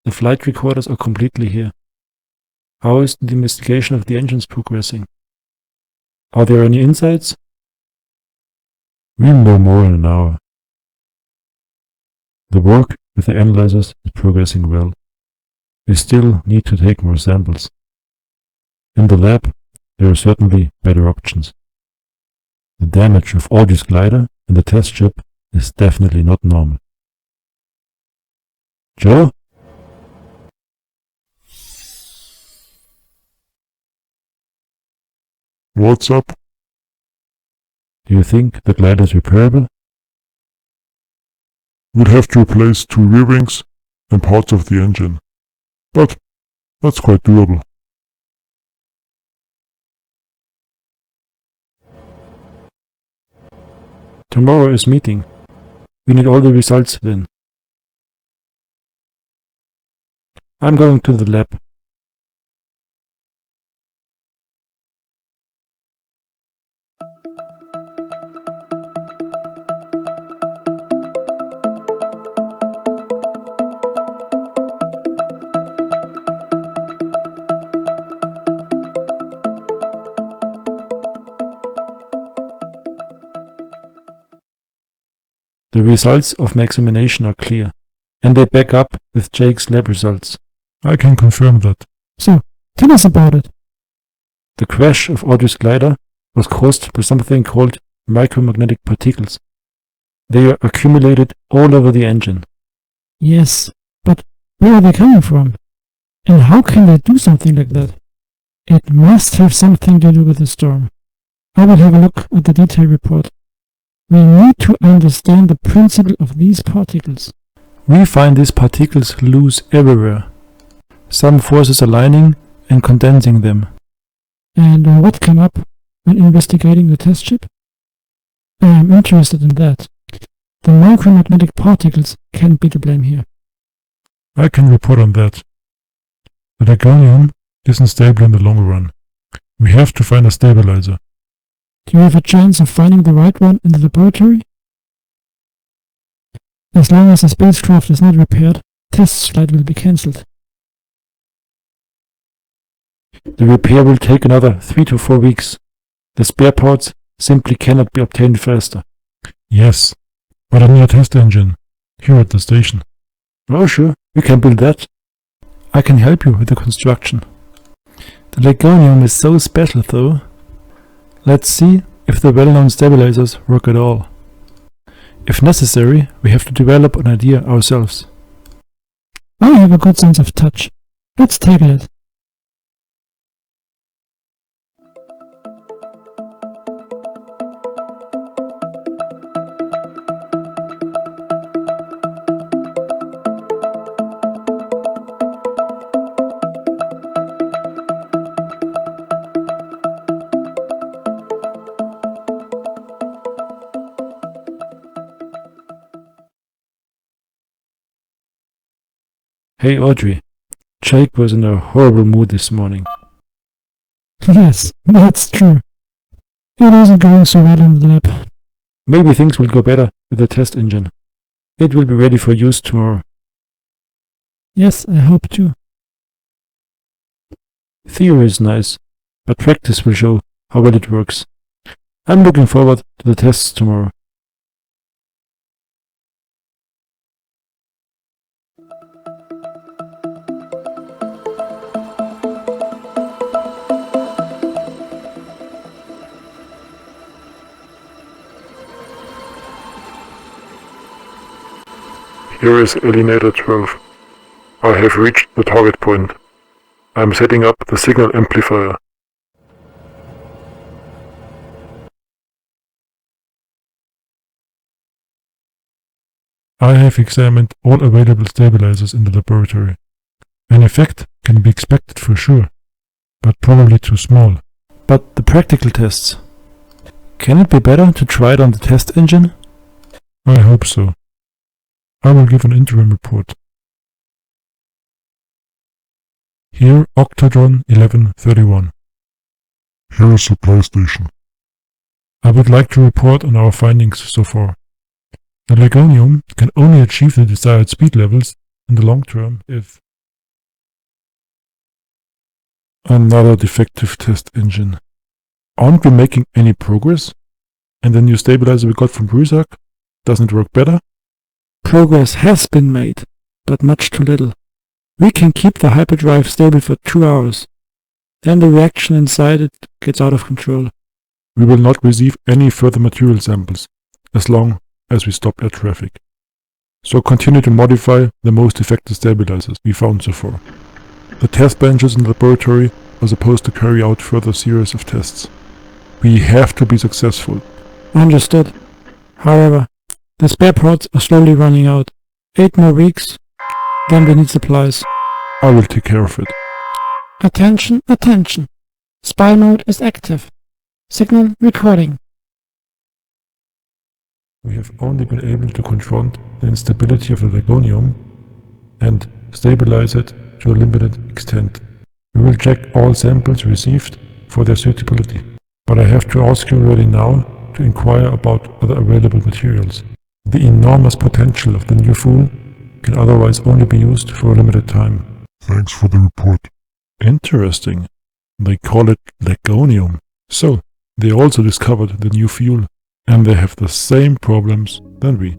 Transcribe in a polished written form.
The flight recorders are completely here. How is the investigation of the engines progressing? Are there any insights? We'll know more in an hour. The work with the analyzers is progressing well. We still need to take more samples. In the lab, there are certainly better options. The damage of Audrey's glider and the test ship is definitely not normal. Joe? What's up? Do you think the glider is repairable? We'd have to replace 2 rear wings and parts of the engine. But that's quite doable. Tomorrow is meeting. We need all the results then. I'm going to the lab. The results of my examination are clear, and they back up with Jake's lab results. I can confirm that. So, tell us about it. The crash of Audrey's glider was caused by something called micromagnetic particles. They are accumulated all over the engine. Yes, but where are they coming from? And how can they do something like that? It must have something to do with the storm. I will have a look at the detailed report. We need to understand the principle of these particles. We find these particles loose everywhere. Some forces aligning and condensing them. And what came up when investigating the test ship? I am interested in that. The micromagnetic particles can be to blame here. I can report on that. The Dagonium isn't stable in the long run. We have to find a stabilizer. Do you have a chance of finding the right one in the laboratory? As long as the spacecraft is not repaired, test flight will be cancelled. The repair will take another 3 to 4 weeks. The spare parts simply cannot be obtained faster. Yes, but I need a test engine here at the station. Oh sure, we can build that. I can help you with the construction. The Lagonium is so special though. Let's see if the well-known stabilizers work at all. If necessary, we have to develop an idea ourselves. I have a good sense of touch. Let's tackle it. Hey Audrey, Jake was in a horrible mood this morning. Yes, that's true. It isn't going so well in the lab. Maybe things will go better with the test engine. It will be ready for use tomorrow. Yes, I hope to. Theory is nice, but practice will show how well it works. I'm looking forward to the tests tomorrow. Here is Alienator 12. I have reached the target point. I'm setting up the signal amplifier. I have examined all available stabilizers in the laboratory. An effect can be expected for sure, but probably too small. But the practical tests. Can it be better to try it on the test engine? I hope so. I will give an interim report. Here, Octadron 1131. Here is supply station. I would like to report on our findings so far. The Lagonium can only achieve the desired speed levels in the long term if Another defective test engine. Aren't we making any progress? And the new stabilizer we got from Brusak doesn't work better? Progress has been made, but much too little. We can keep the hyperdrive stable for 2 hours. Then the reaction inside it gets out of control. We will not receive any further material samples, as long as we stop air traffic. So continue to modify the most effective stabilizers we found so far. The test benches in the laboratory are supposed to carry out further series of tests. We have to be successful. Understood. However, the spare parts are slowly running out. 8 more weeks, then we need supplies. I will take care of it. Attention, attention. Spy mode is active. Signal recording. we have only been able to confront the instability of the Lagonium and stabilize it to a limited extent. We will check all samples received for their suitability, but I have to ask you already now to inquire about other available materials. The enormous potential of the new fuel can otherwise only be used for a limited time. Thanks for the report. Interesting. They call it Lagonium. So, they also discovered the new fuel, and they have the same problems than we.